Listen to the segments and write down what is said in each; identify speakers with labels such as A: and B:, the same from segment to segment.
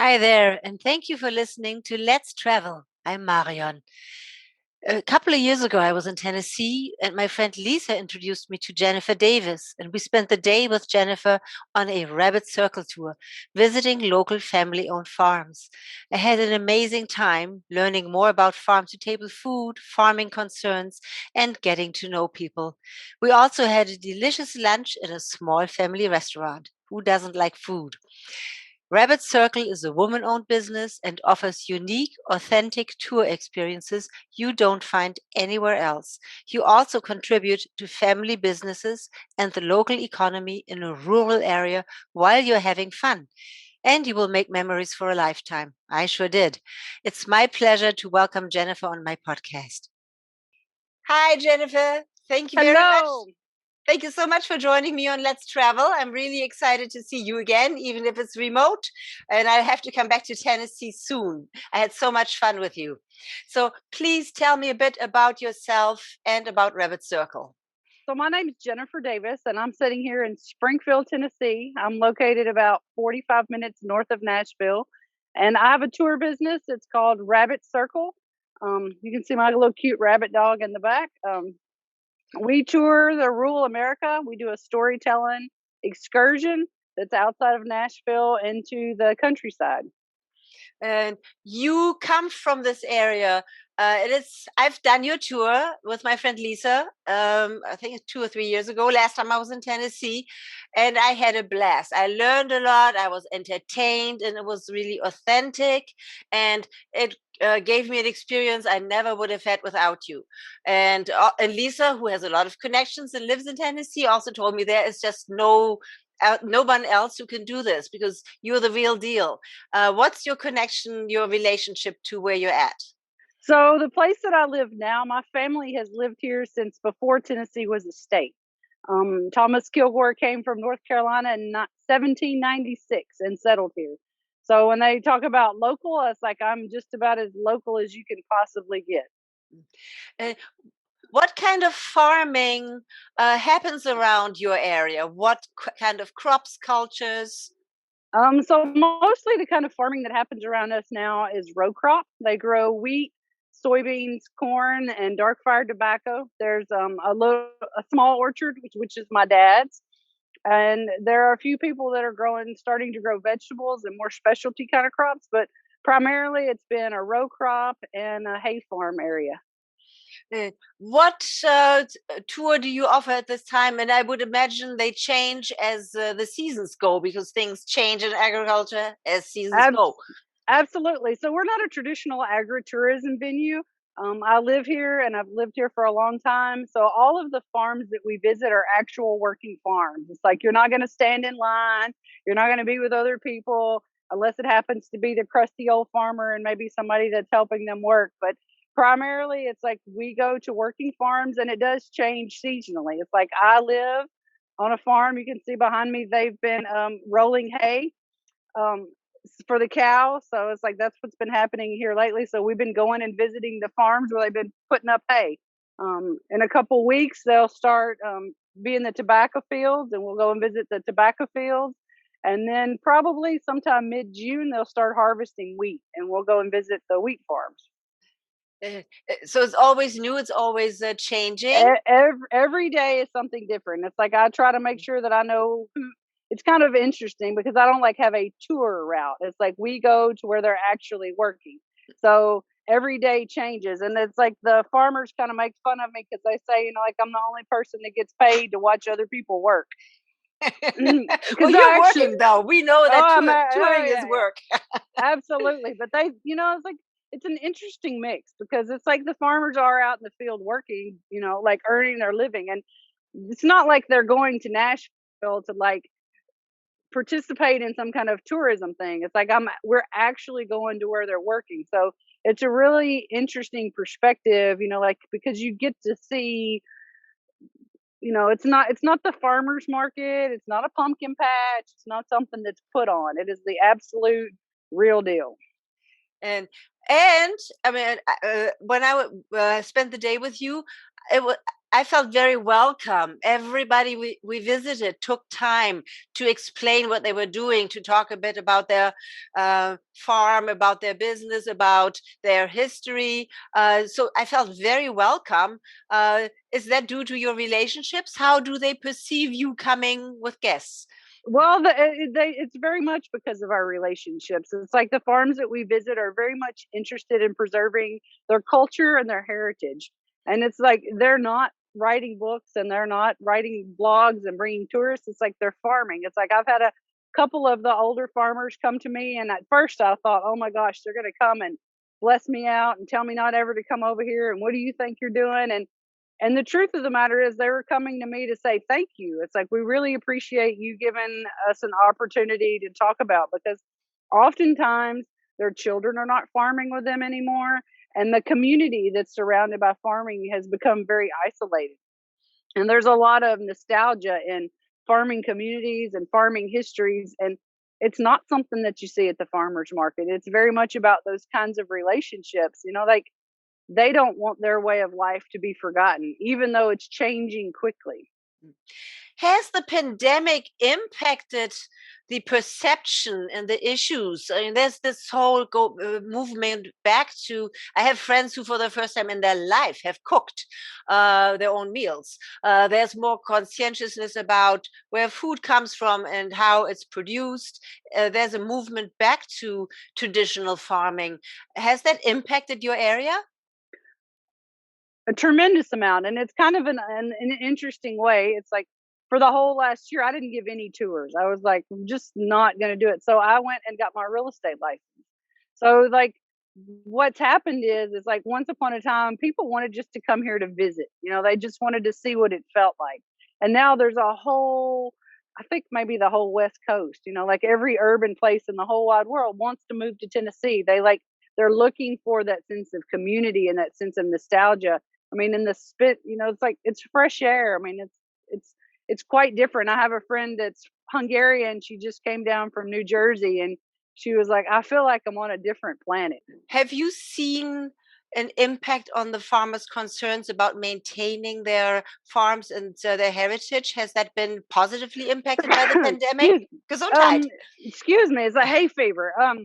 A: Hi there, and thank you for listening to Let's Travel. I'm Marion. A couple of years ago, I was in Tennessee, and my friend Lisa introduced me to Jennifer Davis, and we spent the day with Jennifer on a rabbit circle tour, visiting local family owned farms. I had an amazing time learning more about farm to table food, farming concerns, and getting to know people. We also had a delicious lunch at a small family restaurant. Who doesn't like food? Rabbit Circle is a woman owned business and offers unique, authentic tour experiences you don't find anywhere else. You also contribute to family businesses and the local economy in a rural area while you're having fun. And you will make memories for a lifetime. I sure did. It's my pleasure to welcome Jennifer on my podcast. Hi, Jennifer. Thank you very much.
B: Hello.
A: Thank you so much for joining me on Let's Travel. I'm really excited to see you again, even if it's remote. And I have to come back to Tennessee soon. I had so much fun with you. So please tell me a bit about yourself and about Rabbit Circle.
B: So my name is Jennifer Davis, and I'm sitting here in Springfield, Tennessee. I'm located about 45 minutes north of Nashville, and I have a tour business. It's called Rabbit Circle. You can see my little cute rabbit dog in the back. We tour the rural America. We do a storytelling excursion that's outside of Nashville into the countryside.
A: And you come from this area. I've done your tour with my friend Lisa. I think 2 or 3 years ago. Last time I was in Tennessee, and I had a blast. I learned a lot. I was entertained, and it was really authentic. And it gave me an experience I never would have had without you. And Lisa, who has a lot of connections and lives in Tennessee, also told me there is just no one else who can do this because you're the real deal. What's your connection, your relationship to where you're at?
B: So the place that I live now, my family has lived here since before Tennessee was a state. Thomas Kilgore came from North Carolina in 1796 and settled here. So when they talk about local, it's like I'm just about as local as you can possibly get.
A: Uh, what kind of farming happens around your area? What kind of crops, cultures?
B: So mostly the kind of farming that happens around us now is row crop. They grow wheat, soybeans, corn, and dark fire tobacco. There's a small orchard, which is my dad's, and there are a few people that are starting to grow vegetables and more specialty kind of crops. But primarily, it's been a row crop and a hay farm area.
A: What tour do you offer at this time? And I would imagine they change as the seasons go because things change in agriculture as seasons
B: Ab-
A: go.
B: Absolutely. So we're not a traditional agritourism venue. I live here and I've lived here for a long time. So all of the farms that we visit are actual working farms. It's like you're not going to stand in line. You're not going to be with other people unless it happens to be the crusty old farmer and maybe somebody that's helping them work. But primarily, it's like we go to working farms and it does change seasonally. It's like I live on a farm. You can see behind me, they've been rolling hay. Um, for the cow. So it's like that's what's been happening here lately. So we've been going and visiting the farms where they've been putting up hay. In a couple weeks, they'll start being the tobacco fields, and we'll go and visit the tobacco fields. And then probably sometime mid June, they'll start harvesting wheat, and we'll go and visit the wheat farms.
A: So it's always new. It's always changing.
B: Every day is something different. It's like I try to make sure that I know who. It's kind of interesting because I don't like have a tour route. It's like we go to where they're actually working. So every day changes, and it's like the farmers kind of make fun of me because they say, like I'm the only person that gets paid to watch other people work.
A: Well, you're working though. We know that
B: Oh
A: touring is
B: yeah,
A: work.
B: absolutely. But it's like it's an interesting mix because it's like the farmers are out in the field working, like earning their living. And it's not like they're going to Nashville to like participate in some kind of tourism thing. It's like we're actually going to where they're working. So it's a really interesting perspective, like because you get to see, it's not the farmers market, it's not a pumpkin patch, it's not something that's put on. It is the absolute real deal.
A: and and I mean, when I spent the day with you, it was. I felt very welcome. Everybody we visited took time to explain what they were doing, to talk a bit about their farm, about their business, about their history. So I felt very welcome. Is that due to your relationships? How do they perceive you coming with guests?
B: Well, it's very much because of our relationships. It's like the farms that we visit are very much interested in preserving their culture and their heritage. And it's like they're not writing books and they're not writing blogs and bringing tourists. It's like they're farming. It's like I've had a couple of the older farmers come to me, and at first I thought, oh my gosh, they're going to come and bless me out and tell me not ever to come over here. And what do you think you're doing? And the truth of the matter is, they were coming to me to say thank you. It's like, we really appreciate you giving us an opportunity to talk about, because oftentimes their children are not farming with them anymore. And the community that's surrounded by farming has become very isolated. And there's a lot of nostalgia in farming communities and farming histories. And it's not something that you see at the farmers market. It's very much about those kinds of relationships, like they don't want their way of life to be forgotten, even though it's changing quickly.
A: Has the pandemic impacted the perception and the issues? I mean, there's this whole movement back to. I have friends who, for the first time in their life, have cooked their own meals. There's more conscientiousness about where food comes from and how it's produced. There's a movement back to traditional farming. Has that impacted your area?
B: A tremendous amount, and it's kind of an interesting way. It's like, for the whole last year, I didn't give any tours. I was like, I'm just not going to do it. So I went and got my real estate license. So like, what's happened is like, once upon a time, people wanted just to come here to visit. They just wanted to see what it felt like. And now there's a whole, I think maybe the whole West Coast, like every urban place in the whole wide world wants to move to Tennessee. They're looking for that sense of community and that sense of nostalgia. I mean, in the spit, it's like, it's fresh air. I mean, it's quite different. I have a friend that's Hungarian. She just came down from New Jersey, and she was like, I feel like I'm on a different planet.
A: Have you seen an impact on the farmers' concerns about maintaining their farms and their heritage? Has that been positively impacted by the pandemic?
B: excuse,
A: Gesundheit.
B: excuse me, it's a hay fever. I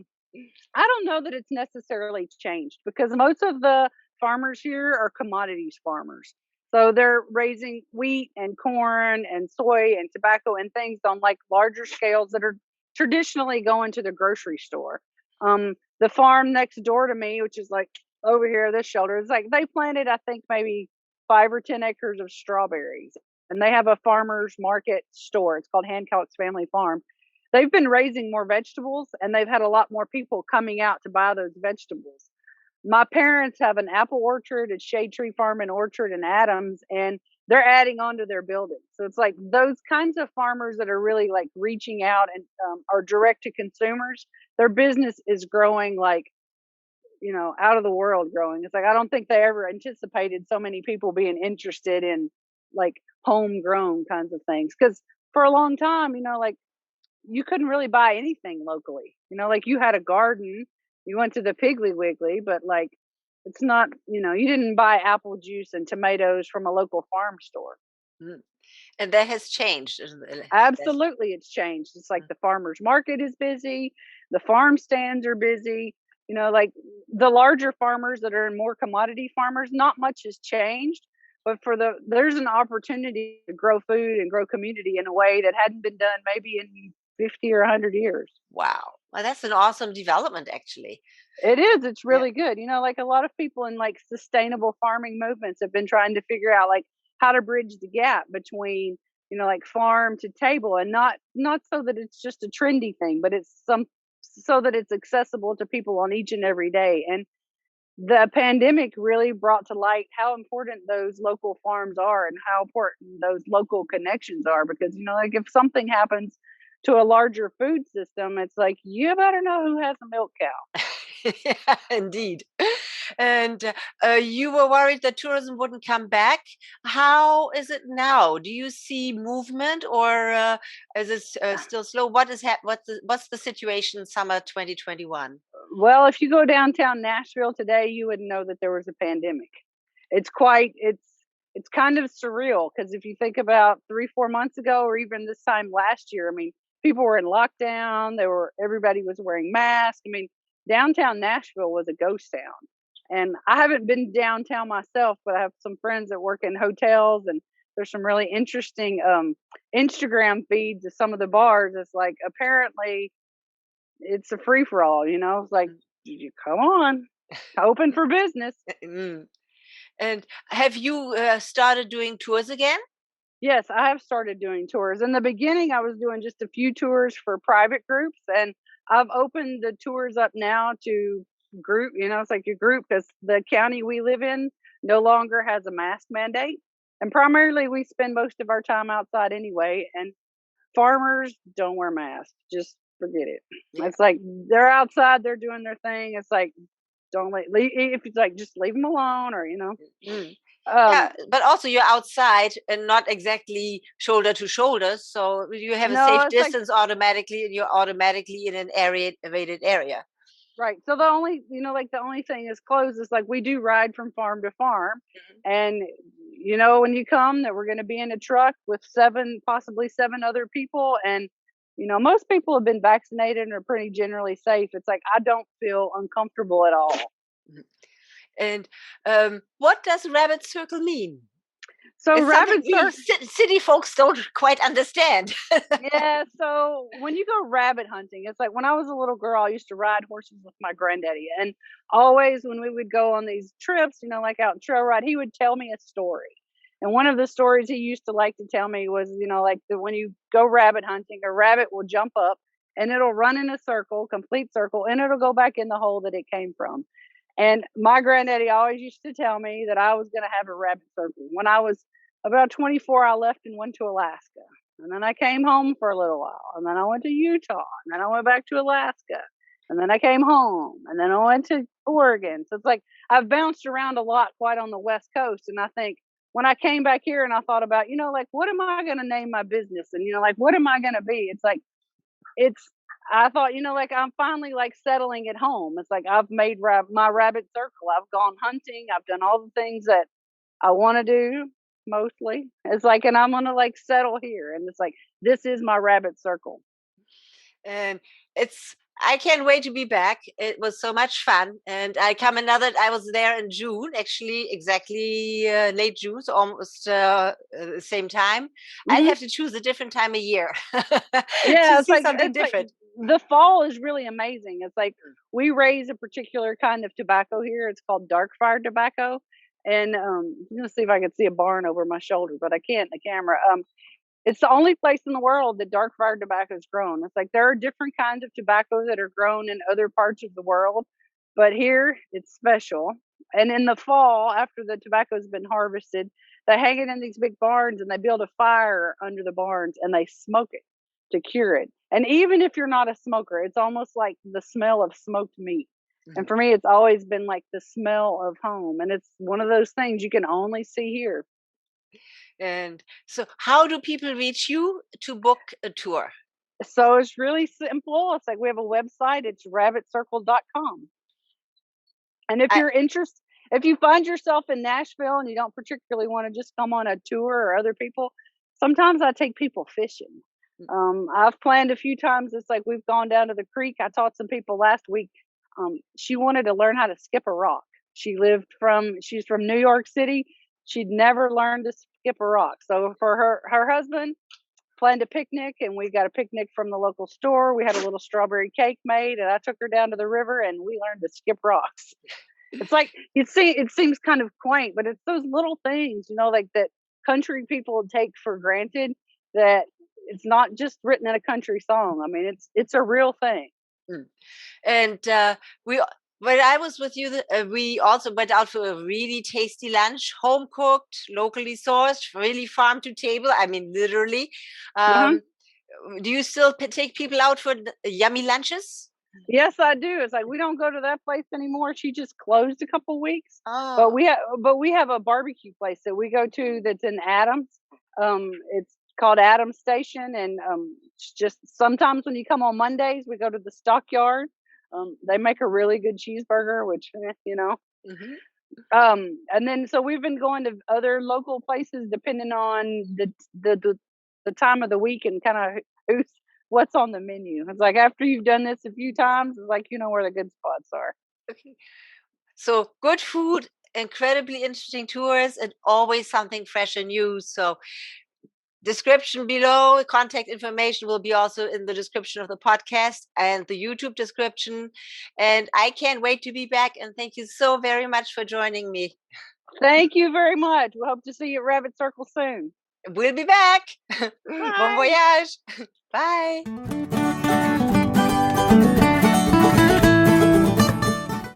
B: don't know that it's necessarily changed, because most of the farmers here are commodities farmers. So they're raising wheat and corn and soy and tobacco and things on like larger scales that are traditionally going to the grocery store. The farm next door to me, which is like over here, this shelter, is like they planted, I think, maybe 5 or 10 acres of strawberries. And they have a farmer's market store. It's called Hancock's Family Farm. They've been raising more vegetables, and they've had a lot more people coming out to buy those vegetables. My parents have an apple orchard at Shade Tree Farm and Orchard in Adams, and they're adding on to their building. So it's like those kinds of farmers that are really like reaching out and are direct to consumers. Their business is growing like, out of the world growing. It's like, I don't think they ever anticipated so many people being interested in like homegrown kinds of things. Because for a long time, like, you couldn't really buy anything locally. Like, you had a garden, you went to the Piggly Wiggly, but like, it's not, you didn't buy apple juice and tomatoes from a local farm store.
A: Mm. And that has changed.
B: Absolutely, it's changed. It's like the farmers market is busy, the farm stands are busy. Like the larger farmers that are in more commodity farmers, not much has changed. But there's an opportunity to grow food and grow community in a way that hadn't been done maybe in 50 or 100 years.
A: Wow. Well, that's an awesome development, actually.
B: It is. It's
A: Yeah.
B: really good. Like a lot of people in like sustainable farming movements have been trying to figure out like how to bridge the gap between, like farm to table, and not so that it's just a trendy thing, but it's so that it's accessible to people on each and every day. And the pandemic really brought to light how important those local farms are and how important those local connections are, because like if something happens to a larger food system, it's like, you better know who has a milk cow.
A: Yeah, indeed. And you were worried that tourism wouldn't come back. How is it now? Do you see movement, or is it still slow? What's the situation summer 2021?
B: Well, if you go downtown Nashville today, you would know that there was a pandemic. It's it's kind of surreal because if you think about 3, 4 months ago, or even this time last year, I mean, people were in lockdown. Everybody was wearing masks. I mean, downtown Nashville was a ghost town. And I haven't been downtown myself, but I have some friends that work in hotels, and there's some really interesting Instagram feeds of some of the bars. It's like apparently it's a free for all. It's like you come on, open for business.
A: Mm. And have you started doing tours again?
B: Yes, I have started doing tours. In the beginning, I was doing just a few tours for private groups, and I've opened the tours up now to group. It's like a group because the county we live in no longer has a mask mandate. And primarily, we spend most of our time outside anyway. And farmers don't wear masks. Just forget it.
A: Yeah.
B: It's like they're outside, they're doing their thing. It's like, don't if it's like, just leave them alone, or,
A: Mm.
B: um,
A: Yeah, but also you're outside and not exactly shoulder to shoulder, so you have a
B: no,
A: safe
B: it's like,
A: distance automatically, and you're automatically in an aerated area.
B: right. So the only thing is closed is like we do ride from farm to farm.
A: Mhm.
B: And when you come that we're going to be in a truck with possibly seven other people. And, most people have been vaccinated and are pretty generally safe. It's like, I don't feel uncomfortable at all.
A: Mhm. And what does rabbit circle mean?
B: So
A: It's something
B: rabbits
A: we
B: are
A: city folks don't quite understand.
B: Yeah, so when you go rabbit hunting, it's like when I was a little girl, I used to ride horses with my granddaddy. And always when we would go on these trips, like out trail ride, he would tell me a story. And one of the stories he used to like to tell me was, like when you go rabbit hunting, a rabbit will jump up and it'll run in a circle, complete circle, and it'll go back in the hole that it came from. And my granddaddy always used to tell me that I was going to have a rabbit circle. When I was about 24, I left and went to Alaska. And then I came home for a little while. And then I went to Utah. And then I went back to Alaska. And then I came home. And then I went to Oregon. So it's like I've bounced around a lot quite on the West Coast. And I think when I came back here and I thought about, like, what am I going to name my business? And, like, what am I going to be? It's like, it's, I thought, like, I'm finally like settling at home. It's like I've made my rabbit circle. I've gone hunting. I've done all the things that I want to do mostly. It's like, and I'm gonna like settle here. And it's like, this is my rabbit circle.
A: And I can't wait to be back. It was so much fun, and I was there in June, actually, exactly late June, so almost the same time. I'd
B: Hmm.
A: have to choose a different time of year
B: Yeah,
A: to see something
B: it's like
A: different.
B: the fall is really amazing. It's like we raise a particular kind of tobacco here. It's called dark fire tobacco. And I'm gonna see if I can see a barn over my shoulder, but I can't in the camera. It's the only place in the world that dark fire tobacco is grown. It's like there are different kinds of tobacco that are grown in other parts of the world, but here it's special. And in the fall, after the tobacco's been harvested, they hang it in these big barns and they build a fire under the barns and they smoke it to cure it. And even if you're not a smoker, it's almost like the smell of smoked meat. And
A: Mhm.
B: for me, it's always been like the smell of home. And it's one of those things you can only see here.
A: And so, how do people reach you to book a tour?
B: So it's really simple. It's like we have a website, it's rabbitcircle.com. And
A: I,
B: if you find yourself in Nashville and you don't particularly want to just come on a tour or other people, sometimes I take people fishing. I've planned a few times. It's like we've gone down to the creek. I taught some people last week. She wanted to learn how to skip a rock. She's from New York City. She'd never learned to skip a rock. So for her husband, planned a picnic, and we got a picnic from the local store. We had a little strawberry cake made, and I took her down to the river and we learned to skip rocks. It's like it seems kind of quaint, but it's those little things, like that country people take for granted, that it's not just written in a country song. I mean, it's a real thing.
A: Mm. And we when I was with you, we also went out for a really tasty lunch, home cooked, locally sourced, really farm to table. I mean, literally.
B: Uh-huh.
A: Um, do you still take people out for yummy lunches?
B: Yes, I do. It's like we don't go to that place anymore. She just closed a couple weeks,
A: Oh.
B: but we have a barbecue place that we go to that's in Adams. It's called Adams Station, and it's just sometimes when you come on Mondays, we go to the Stockyard. They make a really good cheeseburger, which
A: Mhm.
B: And then so we've been going to other local places depending on the time of the week and kind of who's what's on the menu. It's like after you've done this a few times, it's like you know where the good spots are.
A: Okay. So good food, incredibly interesting tours, and always something fresh and new. So description below, contact information will be also in the description of the podcast and the YouTube description. And I can't wait to be back. And thank you so very much for joining me.
B: Thank you very much. We hope to see you at Rabbit Circle soon.
A: We'll be back. Bon
B: Bye.
A: voyage. Bye.